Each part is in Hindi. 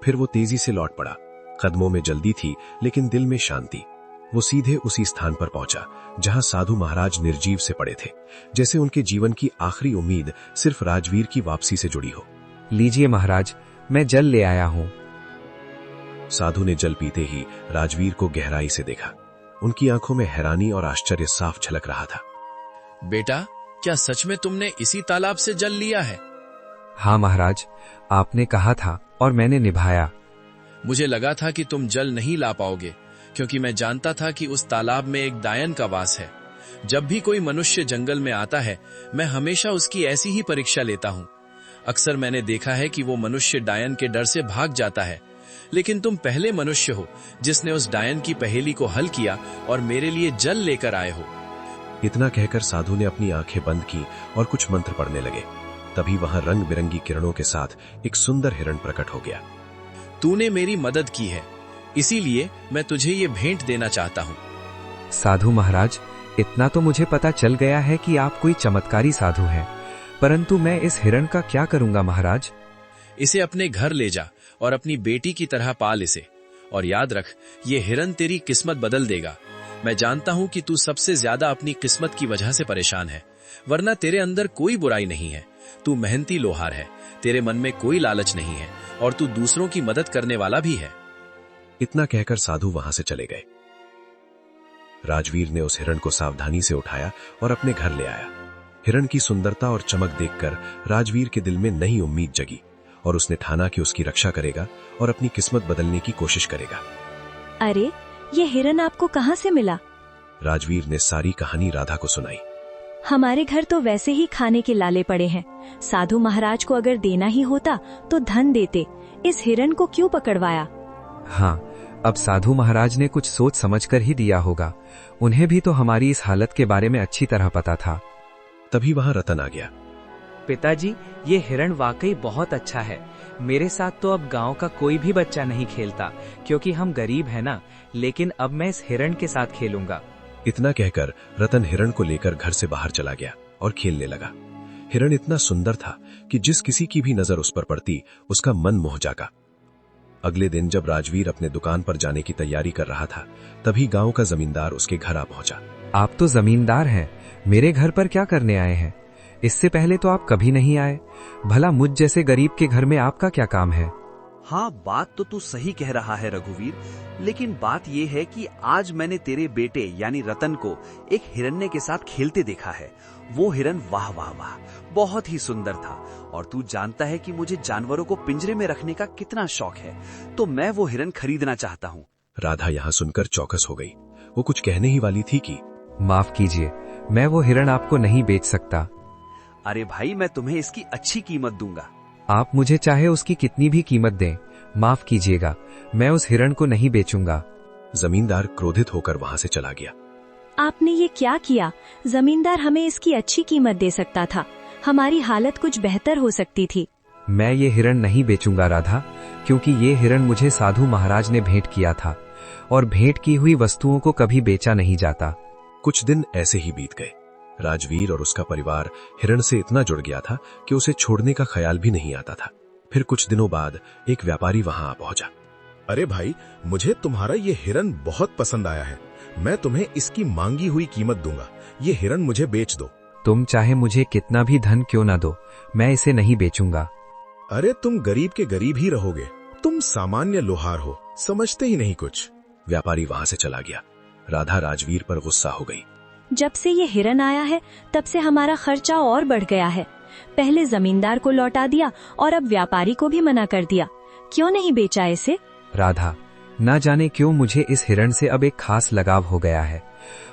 फिर वो तेजी से लौट पड़ा। कदमों में जल्दी थी लेकिन दिल में शांति। वो सीधे उसी स्थान पर पहुंचा जहां साधु महाराज निर्जीव से पड़े थे, जैसे उनके जीवन की आखिरी उम्मीद सिर्फ राजवीर की वापसी से जुड़ी हो। लीजिए महाराज, मैं जल ले आया हूँ। साधु ने जल पीते ही राजवीर को गहराई से देखा। उनकी आंखों में हैरानी और आश्चर्य साफ झलक रहा था। बेटा, क्या सच में तुमने इसी तालाब से जल लिया है? हाँ महाराज, आपने कहा था और मैंने निभाया। मुझे लगा था कि तुम जल नहीं ला पाओगे, क्योंकि मैं जानता था कि उस तालाब में एक डायन का वास है। जब भी कोई मनुष्य जंगल में आता है, मैं हमेशा उसकी ऐसी ही परीक्षा लेता हूँ। अक्सर मैंने देखा है कि वो मनुष्य डायन के डर से भाग जाता है, लेकिन तुम पहले मनुष्य हो जिसने उस डायन की पहेली को हल किया और मेरे लिए जल लेकर आए हो। इतना कहकर साधु ने अपनी आंखें बंद की और कुछ मंत्र पढ़ने लगे। तभी वहां रंग बिरंगी किरणों के साथ एक सुंदर हिरण प्रकट हो गया। तूने मेरी मदद की है, इसीलिए मैं तुझे ये भेंट देना चाहता हूँ। साधु महाराज, इतना तो मुझे पता चल गया है कि आप कोई चमत्कारी साधु हैं, परंतु मैं इस हिरण का क्या करूंगा महाराज? इसे अपने घर ले जा और अपनी बेटी की तरह पाल इसे। और याद रख, ये हिरण तेरी किस्मत बदल देगा। मैं जानता हूँ कि तू सबसे ज्यादा अपनी किस्मत की वजह से परेशान है, वरना तेरे अंदर कोई बुराई नहीं है। तू मेहनती लोहार है, तेरे मन में कोई लालच नहीं है और तू दूसरों की मदद करने वाला भी है। इतना कहकर साधु वहां से चले गए। राजवीर ने उस हिरण को सावधानी से उठाया और अपने घर ले आया। हिरण की सुंदरता और चमक देखकर राजवीर के दिल में नई उम्मीद जगी और उसने ठाना कि उसकी रक्षा करेगा और अपनी किस्मत बदलने की कोशिश करेगा। अरे, ये हिरण आपको कहाँ से मिला? राजवीर ने सारी कहानी राधा को सुनाई। हमारे घर तो वैसे ही खाने के लाले पड़े हैं। साधु महाराज को अगर देना ही होता तो धन देते, इस हिरण को क्यों पकड़वाया? हाँ, अब साधु महाराज ने कुछ सोच समझकर ही दिया होगा। उन्हें भी तो हमारी इस हालत के बारे में अच्छी तरह पता था। तभी वहां रतन आ गया। पिताजी, ये हिरण वाकई बहुत अच्छा है। मेरे साथ तो अब गांव का कोई भी बच्चा नहीं खेलता, क्योंकि हम गरीब हैं ना, लेकिन अब मैं इस हिरण के साथ खेलूंगा। इतना कहकर रतन हिरण को लेकर घर से बाहर चला गया और खेलने लगा। हिरण इतना सुंदर था कि जिस किसी की भी नजर उस पर पड़ती, उसका मन मोह जागा। अगले दिन जब राजवीर अपने दुकान पर जाने की तैयारी कर रहा था, तभी गांव का जमींदार उसके घर आ पहुंचा। आप तो जमींदार हैं, मेरे घर पर क्या करने आए हैं? इससे पहले तो आप कभी नहीं आए। भला मुझ जैसे गरीब के घर में आपका क्या काम है? हाँ, बात तो तू सही कह रहा है रघुवीर, लेकिन बात यह है कि आज मैंने तेरे बेटे यानी रतन को एक हिरण्य के साथ खेलते देखा है। वो हिरन वाह वाह वाह बहुत ही सुंदर था, और तू जानता है कि मुझे जानवरों को पिंजरे में रखने का कितना शौक है, तो मैं वो हिरन खरीदना चाहता हूँ। राधा यहाँ सुनकर चौकस हो गई। वो कुछ कहने ही वाली थी कि माफ कीजिए, मैं वो हिरन आपको नहीं बेच सकता। अरे भाई, मैं तुम्हें इसकी अच्छी कीमत दूंगा। आप मुझे चाहे उसकी कितनी भी कीमत दें, माफ कीजिएगा, मैं उस हिरण को नहीं बेचूंगा। जमींदार क्रोधित होकर वहां से चला गया। आपने ये क्या किया? जमींदार हमें इसकी अच्छी कीमत दे सकता था, हमारी हालत कुछ बेहतर हो सकती थी। मैं ये हिरण नहीं बेचूंगा राधा, क्योंकि ये हिरण मुझे साधु महाराज ने भेंट किया था, और भेंट की हुई वस्तुओं को कभी बेचा नहीं जाता। कुछ दिन ऐसे ही बीत गए। राजवीर और उसका परिवार हिरण से इतना जुड़ गया था कि उसे छोड़ने का ख्याल भी नहीं आता था। फिर कुछ दिनों बाद एक व्यापारी वहां आ पहुंचा। अरे भाई, मुझे तुम्हारा ये हिरण बहुत पसंद आया है। मैं तुम्हें इसकी मांगी हुई कीमत दूंगा। ये हिरण मुझे बेच दो। तुम चाहे मुझे कितना भी धन क्यों ना दो, मैं इसे नहीं बेचूंगा। अरे तुम गरीब के गरीब ही रहोगे। तुम सामान्य लोहार हो, समझते ही नहीं कुछ। व्यापारी वहां से चला गया। राधा राजवीर पर गुस्सा हो गई। जब से ये हिरण आया है, तब से हमारा खर्चा और बढ़ गया है। पहले जमींदार को लौटा दिया और अब व्यापारी को भी मना कर दिया। क्यों नहीं बेचा इसे? राधा, ना जाने क्यों मुझे इस हिरण से अब एक खास लगाव हो गया है,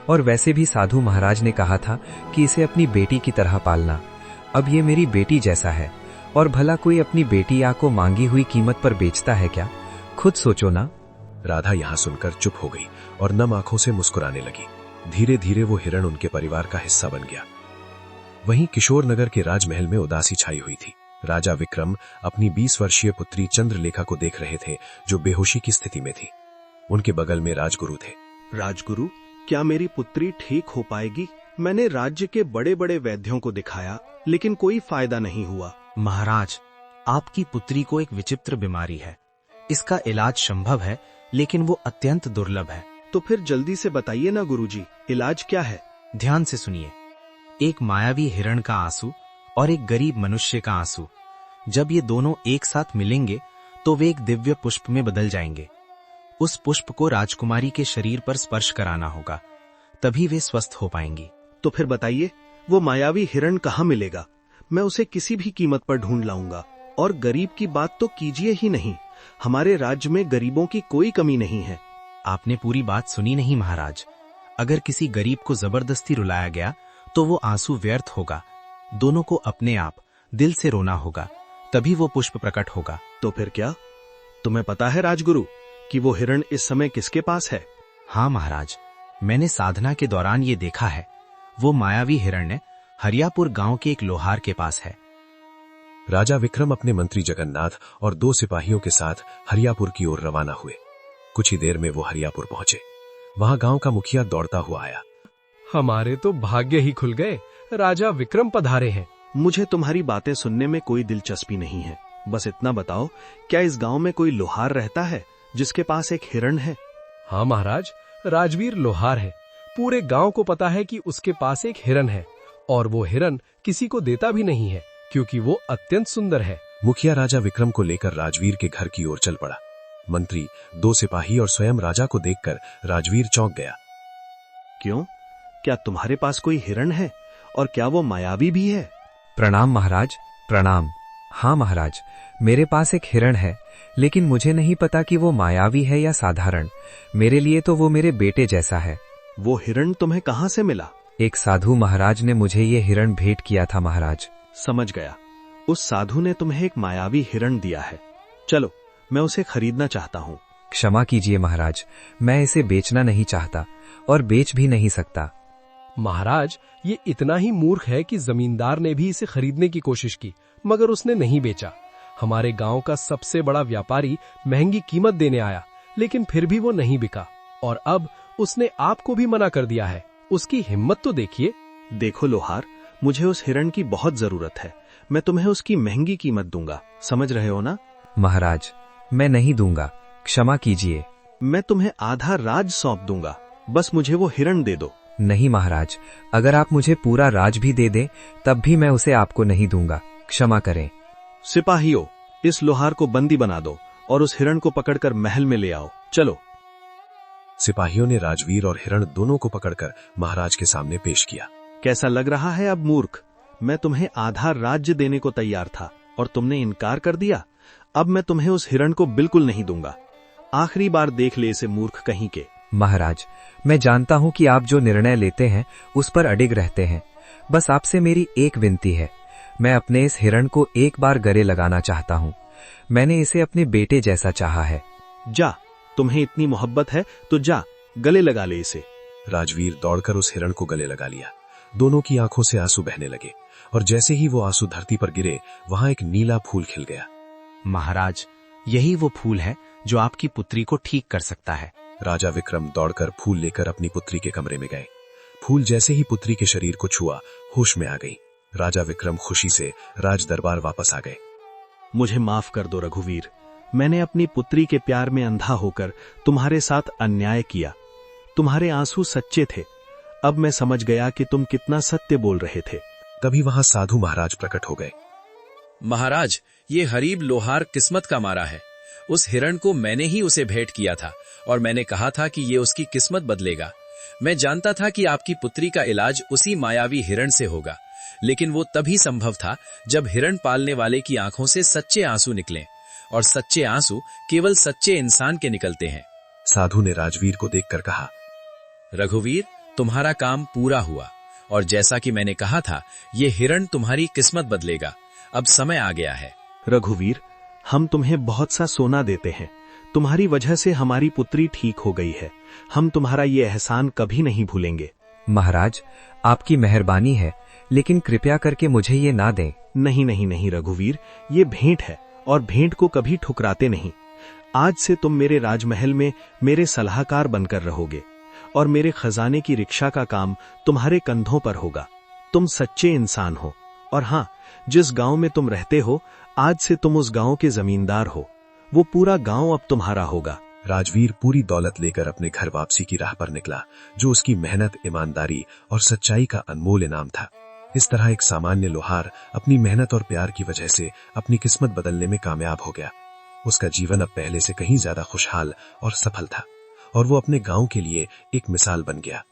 और वैसे भी साधु महाराज ने कहा था कि इसे अपनी बेटी की तरह पालना। अब ये मेरी बेटी जैसा है, और भला कोई अपनी बेटी या को मांगी हुई कीमत पर बेचता है क्या? खुद सोचो ना। राधा यहाँ सुनकर चुप हो गई और नम आंखों से मुस्कुराने लगी। धीरे धीरे वो हिरण उनके परिवार का हिस्सा बन गया। वहीं किशोर नगर के राजमहल में उदासी छाई हुई थी। राजा विक्रम अपनी 20 वर्षीय पुत्री चंद्रलेखा को देख रहे थे, जो बेहोशी की स्थिति में थी। उनके बगल में राजगुरु थे। राजगुरु, क्या मेरी पुत्री ठीक हो पाएगी? मैंने राज्य के बड़े बड़े वैद्यों को दिखाया, लेकिन कोई फायदा नहीं हुआ। महाराज, आपकी पुत्री को एक विचित्र बीमारी है। इसका इलाज संभव है, लेकिन वो अत्यंत दुर्लभ है। तो फिर जल्दी से बताइए ना गुरुजी, इलाज क्या है? ध्यान से सुनिए। एक मायावी हिरण का आंसू और एक गरीब मनुष्य का आंसू, जब ये दोनों एक साथ मिलेंगे तो वे एक दिव्य पुष्प में बदल जाएंगे। उस पुष्प को राजकुमारी के शरीर पर स्पर्श कराना होगा, तभी वे स्वस्थ हो पाएंगी। तो फिर बताइए, वो मायावी हिरण कहाँ मिलेगा? मैं उसे किसी भी कीमत पर ढूंढ लाऊंगा। और गरीब की बात तो कीजिए ही नहीं, हमारे राज्य में गरीबों की कोई कमी नहीं है। आपने पूरी बात सुनी नहीं महाराज। अगर किसी गरीब को जबरदस्ती रुलाया गया तो वो आंसू व्यर्थ होगा। दोनों को अपने आप दिल से रोना होगा, तभी वो पुष्प प्रकट होगा। तो फिर क्या? तुम्हें पता है राजगुरु कि वो हिरण इस समय किसके पास है? हाँ महाराज, मैंने साधना के दौरान ये देखा है। वो मायावी हिरण्य हरियापुर गांव के एक लोहार के पास है। राजा विक्रम अपने मंत्री जगन्नाथ और 2 सिपाहियों के साथ हरियापुर की ओर रवाना हुए। कुछ ही देर में वो हरियापुर पहुंचे। वहां गांव का मुखिया दौड़ता हुआ आया। हमारे तो भाग्य ही खुल गए, राजा विक्रम पधारे हैं। मुझे तुम्हारी बातें सुनने में कोई दिलचस्पी नहीं है। बस इतना बताओ, क्या इस गांव में कोई लोहार रहता है जिसके पास एक हिरण है? हाँ महाराज, राजवीर लोहार है। पूरे गांव को पता है कि उसके पास एक हिरण है, और वो हिरण किसी को देता भी नहीं है, क्योंकि वो अत्यंत सुंदर है। मुखिया राजा विक्रम को लेकर राजवीर के घर की ओर चल पड़ा। मंत्री, 2 सिपाही और स्वयं राजा को देखकर राजवीर चौंक गया। क्यों? क्या तुम्हारे पास कोई हिरण है? और क्या वो मायावी भी है? प्रणाम महाराज, प्रणाम। हाँ महाराज, मेरे पास एक हिरण है, लेकिन मुझे नहीं पता कि वो मायावी है या साधारण। मेरे लिए तो वो मेरे बेटे जैसा है। वो हिरण तुम्हें कहाँ से मिला? एक साधु महाराज ने मुझे ये हिरण भेंट किया था महाराज। समझ गया, उस साधु ने तुम्हें एक मायावी हिरण दिया है। चलो, मैं उसे खरीदना चाहता हूँ। क्षमा कीजिए महाराज, मैं इसे बेचना नहीं चाहता और बेच भी नहीं सकता। महाराज, ये इतना ही मूर्ख है कि जमींदार ने भी इसे खरीदने की कोशिश की, मगर उसने नहीं बेचा। हमारे गांव का सबसे बड़ा व्यापारी महंगी कीमत देने आया, लेकिन फिर भी वो नहीं बिका, और अब उसने आपको भी मना कर दिया है। उसकी हिम्मत तो देखिए। देखो लोहार, मुझे उस हिरण की बहुत जरूरत है। मैं तुम्हें उसकी महंगी कीमत दूंगा, समझ रहे हो ना? महाराज, मैं नहीं दूंगा, क्षमा कीजिए। मैं तुम्हें आधा राज सौंप दूंगा, बस मुझे वो हिरण दे दो। नहीं महाराज, अगर आप मुझे पूरा राज भी दे दें, तब भी मैं उसे आपको नहीं दूंगा, क्षमा करें। सिपाहियों, इस लोहार को बंदी बना दो और उस हिरण को पकड़कर महल में ले आओ। चलो। सिपाहियों ने राजवीर और हिरण दोनों को पकड़कर महाराज के सामने पेश किया। कैसा लग रहा है अब मूर्ख? मैं तुम्हें आधा राज्य देने को तैयार था और तुमने इनकार कर दिया। अब मैं तुम्हें उस हिरण को बिल्कुल नहीं दूंगा। आखिरी बार देख ले इसे, मूर्ख कहीं के। महाराज, मैं जानता हूं कि आप जो निर्णय लेते हैं उस पर अडिग रहते हैं। बस आपसे मेरी एक विनती है, मैं अपने इस हिरण को एक बार गले लगाना चाहता हूं। मैंने इसे अपने बेटे जैसा चाहा है। जा, तुम्हें इतनी मोहब्बत है तो जा, गले लगा ले इसे। राजवीर दौड़कर उस हिरण को गले लगा लिया। दोनों की आंखों से आंसू बहने लगे, और जैसे ही वो आंसू धरती पर गिरे, वहां एक नीला फूल खिल गया। महाराज, यही वो फूल है जो आपकी पुत्री को ठीक कर सकता है। राजा विक्रम दौड़कर फूल लेकर अपनी पुत्री के कमरे में गए। फूल जैसे ही पुत्री के शरीर को छुआ, होश में आ गई। राजा विक्रम खुशी से राज दरबार वापस आ गए। मुझे माफ कर दो रघुवीर, मैंने अपनी पुत्री के प्यार में अंधा होकर तुम्हारे साथ अन्याय किया। तुम्हारे आंसू सच्चे थे। अब मैं समझ गया कि तुम कितना सत्य बोल रहे थे। तभी वहां साधु महाराज प्रकट हो गए। महाराज, ये गरीब लोहार किस्मत का मारा है। उस हिरण को मैंने ही उसे भेंट किया था, और मैंने कहा था कि ये उसकी किस्मत बदलेगा। मैं जानता था कि आपकी पुत्री का इलाज उसी मायावी हिरण से होगा, लेकिन वो तभी संभव था जब हिरण पालने वाले की आंखों से सच्चे आंसू निकलें, और सच्चे आंसू केवल सच्चे इंसान के निकलते हैं। साधु ने राजवीर को देखकर कहा, रघुवीर, तुम्हारा काम पूरा हुआ, और जैसा कि मैंने कहा था, ये हिरण तुम्हारी किस्मत बदलेगा। अब समय आ गया है। रघुवीर, हम तुम्हें बहुत सा सोना देते हैं। तुम्हारी वजह से हमारी पुत्री ठीक हो गई है। हम तुम्हारा ये एहसान कभी नहीं भूलेंगे। महाराज, आपकी मेहरबानी है, लेकिन कृपया करके मुझे ये ना दें। नहीं नहीं नहीं रघुवीर, ये भेंट है, और भेंट को कभी ठुकराते नहीं। आज से तुम मेरे राजमहल में मेरे सलाहकार बनकर रहोगे, और मेरे खजाने की रिक्शा का काम तुम्हारे कंधों पर होगा। तुम सच्चे इंसान हो, और हाँ, जिस गांव में तुम रहते हो, आज से तुम उस गांव के जमींदार हो। वो पूरा गांव अब तुम्हारा होगा। राजवीर पूरी दौलत लेकर अपने घर वापसी की राह पर निकला, जो उसकी मेहनत, ईमानदारी और सच्चाई का अनमोल इनाम था। इस तरह एक सामान्य लोहार अपनी मेहनत और प्यार की वजह से अपनी किस्मत बदलने में कामयाब हो गया। उसका जीवन अब पहले से कहीं ज्यादा खुशहाल और सफल था, और वो अपने गांव के लिए एक मिसाल बन गया।